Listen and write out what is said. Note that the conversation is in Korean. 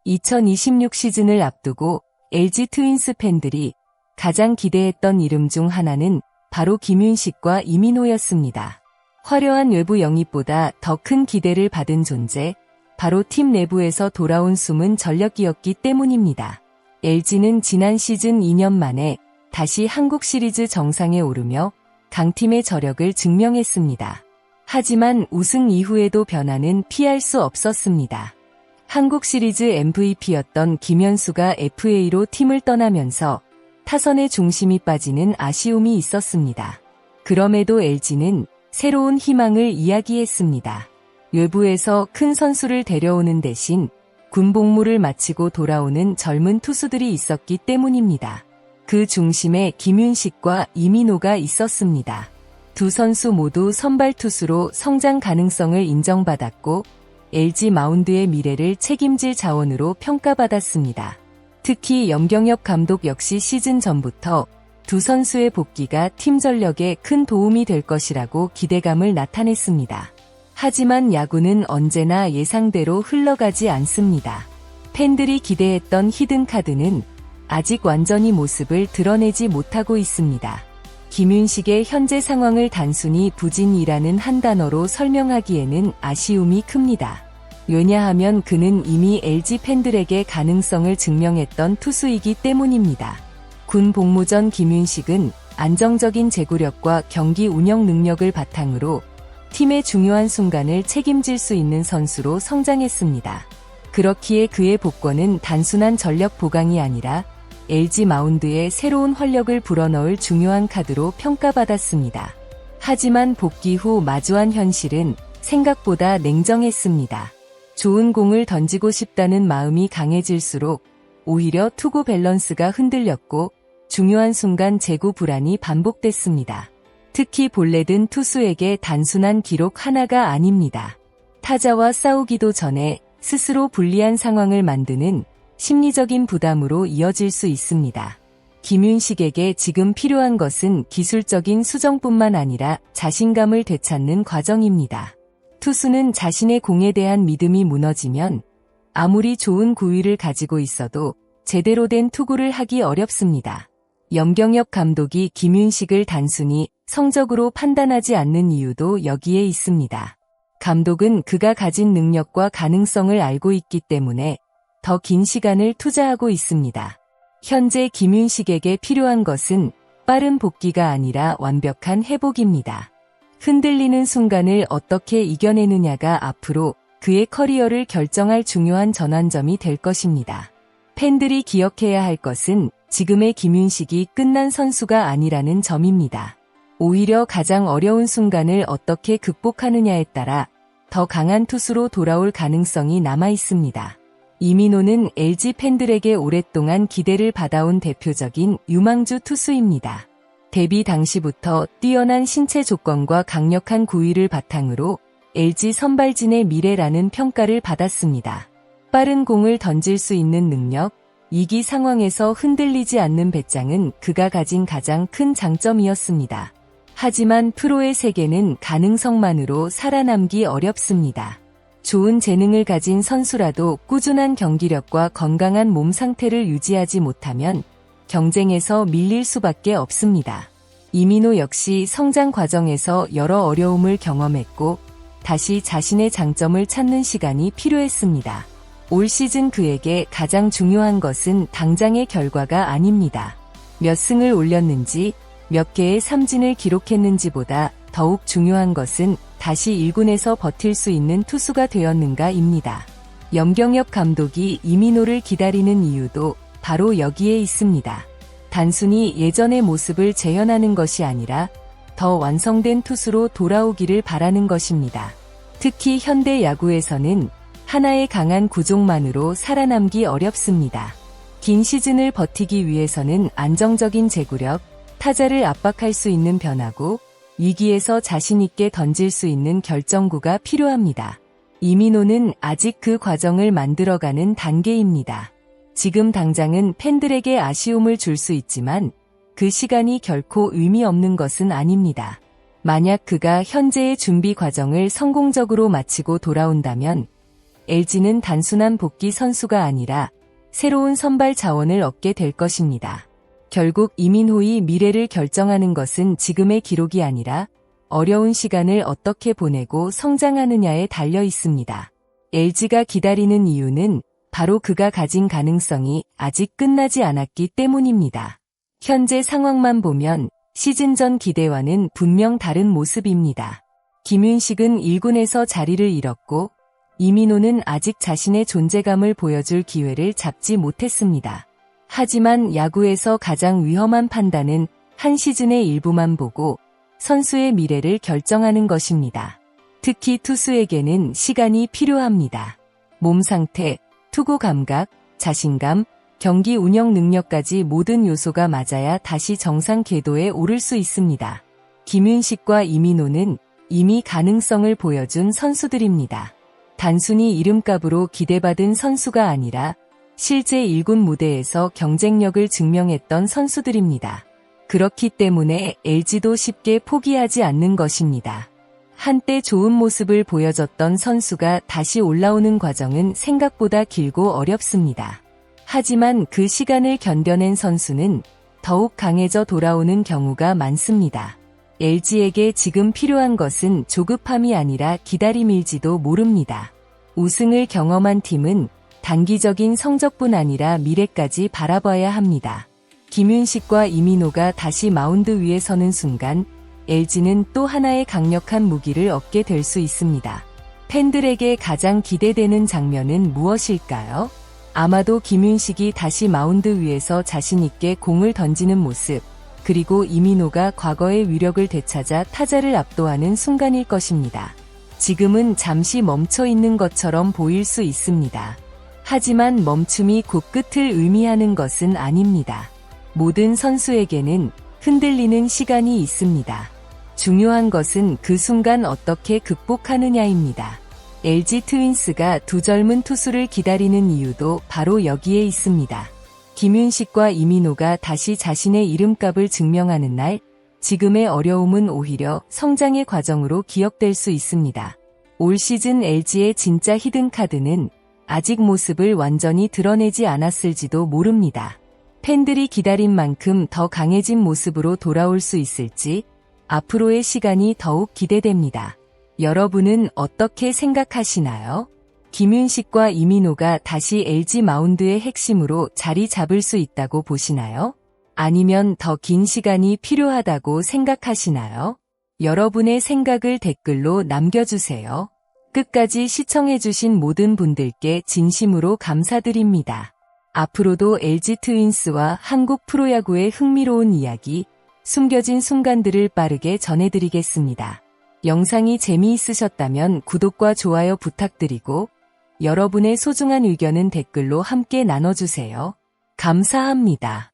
(2026) 시즌을 앞두고 LG 트윈스 팬들이 가장 기대했던 이름 중 하나는 바로 김윤식과 이민호였습니다. 화려한 외부 영입보다 더 큰 기대를 받은 존재, 바로 팀 내부에서 돌아온 숨은 전력기였기 때문입니다. LG는 지난 시즌 2년 만에 다시 한국 시리즈 정상에 오르며 강팀의 저력을 증명했습니다. 하지만 우승 이후에도 변화는 피할 수 없었습니다. 한국 시리즈 MVP였던 김현수가 FA로 팀을 떠나면서 타선의 중심이 빠지는 아쉬움이 있었습니다. 그럼에도 LG는 새로운 희망을 이야기했습니다. 외부에서 큰 선수를 데려오는 대신 군 복무를 마치고 돌아오는 젊은 투수들이 있었기 때문입니다. 그 중심에 김윤식과 이민호가 있었습니다. 두 선수 모두 선발 투수로 성장 가능성을 인정받았고 LG 마운드의 미래를 책임질 자원으로 평가받았습니다. 특히 염경엽 감독 역시 시즌 전부터 두 선수의 복귀가 팀 전력에 큰 도움이 될 것이라고 기대감을 나타냈습니다. 하지만 야구는 언제나 예상대로 흘러가지 않습니다. 팬들이 기대했던 히든카드는 아직 완전히 모습을 드러내지 못하고 있습니다. 김윤식의 현재 상황을 단순히 부진이라는 한 단어로 설명하기에는 아쉬움이 큽니다. 왜냐하면 그는 이미 LG 팬들에게 가능성을 증명했던 투수이기 때문입니다. 군 복무 전 김윤식은 안정적인 제구력과 경기 운영 능력을 바탕으로 팀의 중요한 순간을 책임질 수 있는 선수로 성장했습니다. 그렇기에 그의 복권은 단순한 전력 보강이 아니라 LG 마운드에 새로운 활력을 불어넣을 중요한 카드로 평가받았습니다. 하지만 복귀 후 마주한 현실은 생각보다 냉정했습니다. 좋은 공을 던지고 싶다는 마음이 강해질수록 오히려 투구 밸런스가 흔들렸고 중요한 순간 제구 불안이 반복됐습니다. 특히 볼넷 든 투수에게 단순한 기록 하나가 아닙니다. 타자와 싸우기도 전에 스스로 불리한 상황을 만드는 심리적인 부담으로 이어질 수 있습니다. 김윤식에게 지금 필요한 것은 기술적인 수정뿐만 아니라 자신감을 되찾는 과정입니다. 투수는 자신의 공에 대한 믿음이 무너지면 아무리 좋은 구위를 가지고 있어도 제대로 된 투구를 하기 어렵습니다. 염경엽 감독이 김윤식을 단순히 성적으로 판단하지 않는 이유도 여기에 있습니다. 감독은 그가 가진 능력과 가능성을 알고 있기 때문에 더 긴 시간을 투자하고 있습니다. 현재 김윤식에게 필요한 것은 빠른 복귀가 아니라 완벽한 회복입니다. 흔들리는 순간을 어떻게 이겨내느냐가 앞으로 그의 커리어를 결정할 중요한 전환점이 될 것입니다. 팬들이 기억해야 할 것은 지금의 김윤식이 끝난 선수가 아니라는 점입니다. 오히려 가장 어려운 순간을 어떻게 극복하느냐에 따라 더 강한 투수로 돌아올 가능성이 남아 있습니다. 이민호는 LG 팬들에게 오랫동안 기대를 받아온 대표적인 유망주 투수입니다. 데뷔 당시부터 뛰어난 신체 조건과 강력한 구위를 바탕으로 LG 선발진의 미래라는 평가를 받았습니다. 빠른 공을 던질 수 있는 능력, 위기 상황에서 흔들리지 않는 배짱은 그가 가진 가장 큰 장점이었습니다. 하지만 프로의 세계는 가능성만으로 살아남기 어렵습니다. 좋은 재능을 가진 선수라도 꾸준한 경기력과 건강한 몸 상태를 유지하지 못하면 경쟁에서 밀릴 수밖에 없습니다. 이민호 역시 성장 과정에서 여러 어려움을 경험했고 다시 자신의 장점을 찾는 시간이 필요했습니다. 올 시즌 그에게 가장 중요한 것은 당장의 결과가 아닙니다. 몇 승을 올렸는지, 몇 개의 삼진을 기록했는지보다 더욱 중요한 것은 다시 1군에서 버틸 수 있는 투수가 되었는가입니다. 염경엽 감독이 이민호를 기다리는 이유도 바로 여기에 있습니다. 단순히 예전의 모습을 재현하는 것이 아니라 더 완성된 투수로 돌아오기를 바라는 것입니다. 특히 현대 야구에서는 하나의 강한 구종만으로 살아남기 어렵습니다. 긴 시즌을 버티기 위해서는 안정적인 제구력, 타자를 압박할 수 있는 변화구, 위기에서 자신있게 던질 수 있는 결정구가 필요합니다. 이민호는 아직 그 과정을 만들어가는 단계입니다. 지금 당장은 팬들에게 아쉬움을 줄 수 있지만 그 시간이 결코 의미 없는 것은 아닙니다. 만약 그가 현재의 준비 과정을 성공적으로 마치고 돌아온다면 LG는 단순한 복귀 선수가 아니라 새로운 선발 자원을 얻게 될 것입니다. 결국 이민호의 미래를 결정하는 것은 지금의 기록이 아니라 어려운 시간을 어떻게 보내고 성장하느냐에 달려 있습니다. LG가 기다리는 이유는 바로 그가 가진 가능성이 아직 끝나지 않았기 때문입니다. 현재 상황만 보면 시즌 전 기대와는 분명 다른 모습입니다. 김윤식은 1군에서 자리를 잃었고 이민호는 아직 자신의 존재감을 보여줄 기회를 잡지 못했습니다. 하지만 야구에서 가장 위험한 판단은 한 시즌의 일부만 보고 선수의 미래를 결정하는 것입니다. 특히 투수에게는 시간이 필요합니다. 몸 상태, 투구 감각, 자신감, 경기 운영 능력까지 모든 요소가 맞아야 다시 정상 궤도에 오를 수 있습니다. 김윤식과 이민호는 이미 가능성을 보여준 선수들입니다. 단순히 이름값으로 기대받은 선수가 아니라 실제 1군 무대에서 경쟁력을 증명했던 선수들입니다. 그렇기 때문에 LG도 쉽게 포기하지 않는 것입니다. 한때 좋은 모습을 보여줬던 선수가 다시 올라오는 과정은 생각보다 길고 어렵습니다. 하지만 그 시간을 견뎌낸 선수는 더욱 강해져 돌아오는 경우가 많습니다. LG에게 지금 필요한 것은 조급함이 아니라 기다림일지도 모릅니다. 우승을 경험한 팀은 단기적인 성적뿐 아니라 미래까지 바라봐야 합니다. 김윤식과 이민호가 다시 마운드 위에 서는 순간 LG는 또 하나의 강력한 무기를 얻게 될 수 있습니다. 팬들에게 가장 기대되는 장면은 무엇일까요? 아마도 김윤식이 다시 마운드 위에서 자신있게 공을 던지는 모습, 그리고 이민호가 과거의 위력을 되찾아 타자를 압도하는 순간일 것입니다. 지금은 잠시 멈춰 있는 것처럼 보일 수 있습니다. 하지만 멈춤이 곧 끝을 의미하는 것은 아닙니다. 모든 선수에게는 흔들리는 시간이 있습니다. 중요한 것은 그 순간 어떻게 극복하느냐입니다. LG 트윈스가 두 젊은 투수를 기다리는 이유도 바로 여기에 있습니다. 김윤식과 이민호가 다시 자신의 이름값을 증명하는 날, 지금의 어려움은 오히려 성장의 과정으로 기억될 수 있습니다. 올 시즌 LG의 진짜 히든카드는 아직 모습을 완전히 드러내지 않았을지도 모릅니다. 팬들이 기다린 만큼 더 강해진 모습으로 돌아올 수 있을지 앞으로의 시간이 더욱 기대됩니다. 여러분은 어떻게 생각하시나요? 김윤식과 이민호가 다시 LG 마운드의 핵심으로 자리 잡을 수 있다고 보시나요? 아니면 더 긴 시간이 필요하다고 생각하시나요? 여러분의 생각을 댓글로 남겨주세요. 끝까지 시청해주신 모든 분들께 진심으로 감사드립니다. 앞으로도 LG 트윈스와 한국 프로야구의 흥미로운 이야기, 숨겨진 순간들을 빠르게 전해드리겠습니다. 영상이 재미있으셨다면 구독과 좋아요 부탁드리고 여러분의 소중한 의견은 댓글로 함께 나눠주세요. 감사합니다.